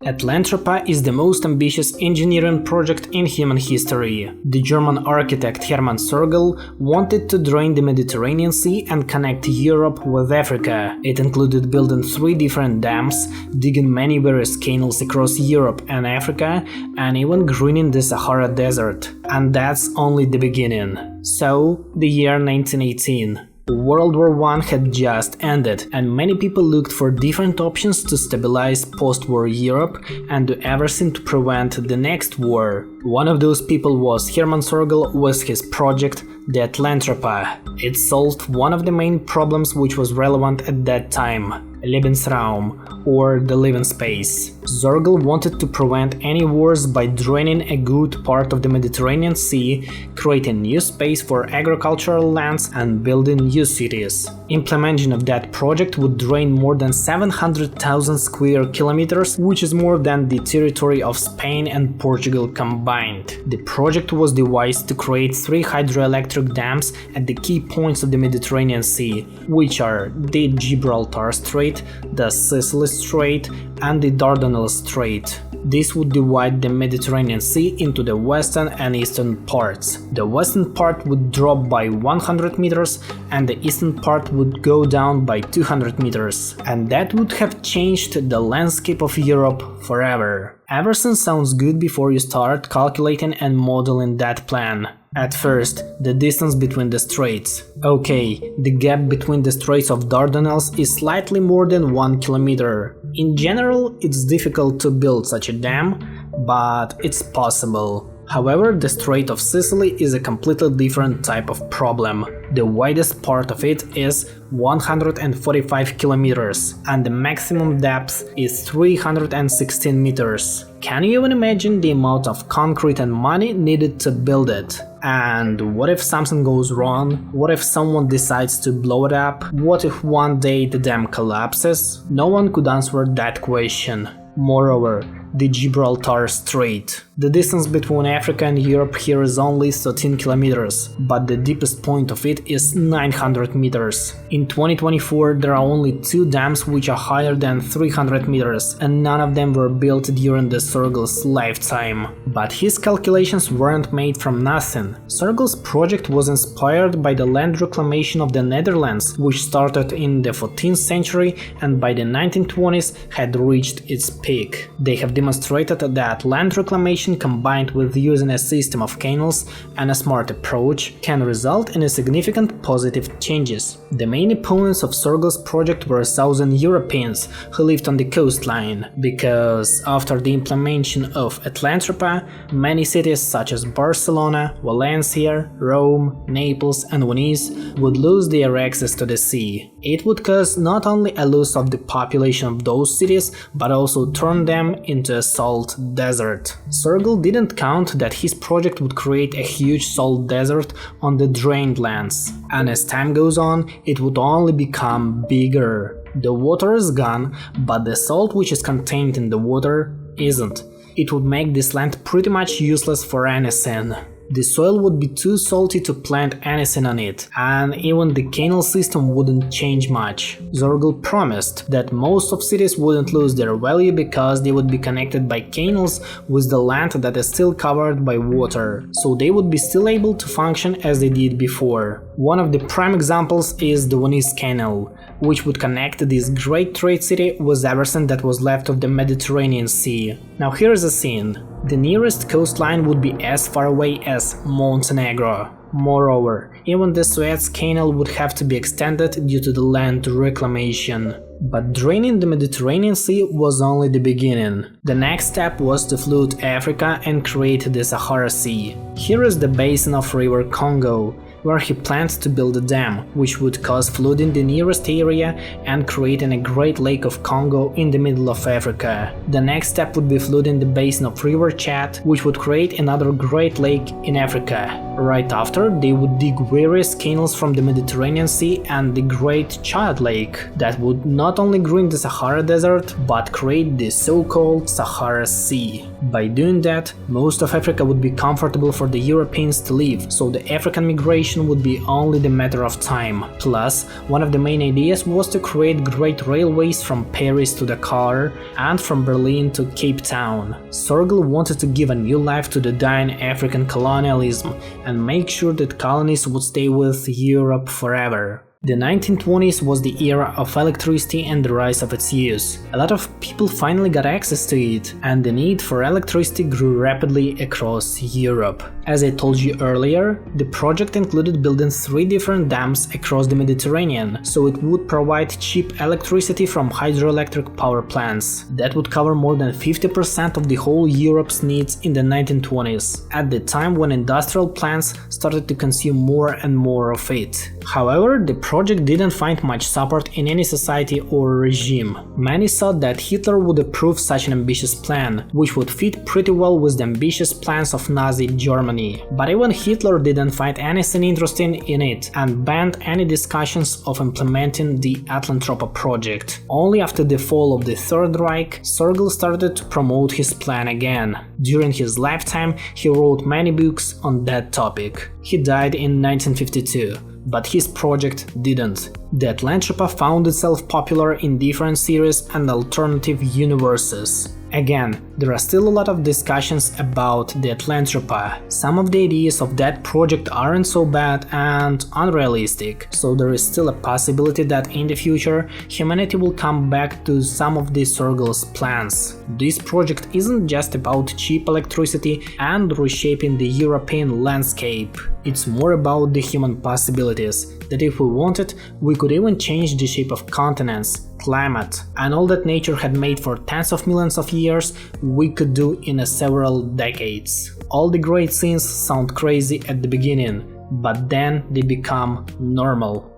Atlantropa is the most ambitious engineering project in human history. The German architect Hermann Sorgel wanted to drain the Mediterranean Sea and connect Europe with Africa. It included building 3 different dams, digging many various canals across Europe and Africa, and even greening the Sahara Desert. And that's only the beginning. So, the year 1918. World War I had just ended, and many people looked for different options to stabilize post-war Europe and do everything to prevent the next war. One of those people was Hermann Sorgel with his project, the Atlantropa. It solved one of the main problems which was relevant at that time. Lebensraum, or the living space. Sorgel wanted to prevent any wars by draining a good part of the Mediterranean Sea, creating new space for agricultural lands and building new cities. Implementation of that project would drain more than 700,000 square kilometers, which is more than the territory of Spain and Portugal combined. The project was devised to create 3 hydroelectric dams at the key points of the Mediterranean Sea, which are the Gibraltar Strait, the Sicily Strait, and the Dardanelles Strait. This would divide the Mediterranean Sea into the western and eastern parts. The western part would drop by 100 meters and the eastern part would go down by 200 meters. And that would have changed the landscape of Europe forever. Everything sounds good before you start calculating and modeling that plan. At first, the distance between the straits. Okay, the gap between the straits of Dardanelles is slightly more than 1 kilometer. In general, it's difficult to build such a dam, but it's possible. However, the Strait of Sicily is a completely different type of problem. The widest part of it is 145 kilometers, and the maximum depth is 316 meters. Can you even imagine the amount of concrete and money needed to build it? And what if something goes wrong? What if someone decides to blow it up? What if one day the dam collapses? No one could answer that question. Moreover, the Gibraltar Strait. The distance between Africa and Europe here is only 13 kilometers, but the deepest point of it is 900 meters. In 2024 there are only 2 dams which are higher than 300 meters, and none of them were built during the Sorgel's lifetime. But his calculations weren't made from nothing. Sorgel's project was inspired by the land reclamation of the Netherlands, which started in the 14th century and by the 1920s had reached its peak. They have demonstrated that land reclamation combined with using a system of canals and a smart approach can result in a significant positive changes. The main opponents of Sorgel's project were Southern Europeans who lived on the coastline, because after the implementation of Atlantropa, many cities such as Barcelona, Valencia, Rome, Naples and Venice would lose their access to the sea. It would cause not only a loss of the population of those cities, but also turn them into a salt desert. Sorgel didn't count that his project would create a huge salt desert on the drained lands, and as time goes on, it would only become bigger. The water is gone, but the salt which is contained in the water isn't. It would make this land pretty much useless for anything. The soil would be too salty to plant anything on it, and even the canal system wouldn't change much. Sorgel promised that most of cities wouldn't lose their value because they would be connected by canals with the land that is still covered by water, so they would be still able to function as they did before. One of the prime examples is the Venice Canal, which would connect this great trade city with everything that was left of the Mediterranean Sea. Now here's the scene. The nearest coastline would be as far away as Montenegro. Moreover, even the Suez Canal would have to be extended due to the land reclamation. But draining the Mediterranean Sea was only the beginning. The next step was to flood Africa and create the Sahara Sea. Here is the basin of River Congo, where he planned to build a dam, which would cause flooding the nearest area and creating a Great Lake of Congo in the middle of Africa. The next step would be flooding the basin of River Chad, which would create another Great Lake in Africa. Right after, they would dig various canals from the Mediterranean Sea and the Great Chad Lake that would not only green the Sahara Desert, but create the so-called Sahara Sea. By doing that, most of Africa would be comfortable for the Europeans to live, so the African migration revolution would be only the matter of time. Plus, one of the main ideas was to create great railways from Paris to Dakar and from Berlin to Cape Town. Sorgel wanted to give a new life to the dying African colonialism and make sure that colonies would stay with Europe forever. The 1920s was the era of electricity and the rise of its use. A lot of people finally got access to it, and the need for electricity grew rapidly across Europe. As I told you earlier, the project included building 3 different dams across the Mediterranean, so it would provide cheap electricity from hydroelectric power plants. That would cover more than 50% of the whole Europe's needs in the 1920s, at the time when industrial plants started to consume more and more of it. However, the project didn't find much support in any society or regime. Many thought that Hitler would approve such an ambitious plan, which would fit pretty well with the ambitious plans of Nazi Germany. But even Hitler didn't find anything interesting in it and banned any discussions of implementing the Atlantropa project. Only after the fall of the Third Reich, Sorgel started to promote his plan again. During his lifetime, he wrote many books on that topic. He died in 1952. But his project didn't. The Atlantropa found itself popular in different series and alternative universes. Again, there are still a lot of discussions about the Atlantropa. Some of the ideas of that project aren't so bad and unrealistic, so there is still a possibility that in the future humanity will come back to some of the Sorgel's plans. This project isn't just about cheap electricity and reshaping the European landscape. It's more about the human possibilities, that if we wanted, we could even change the shape of continents, climate, and all that nature had made for tens of millions of years, we could do in several decades. All the great things sound crazy at the beginning, but then they become normal.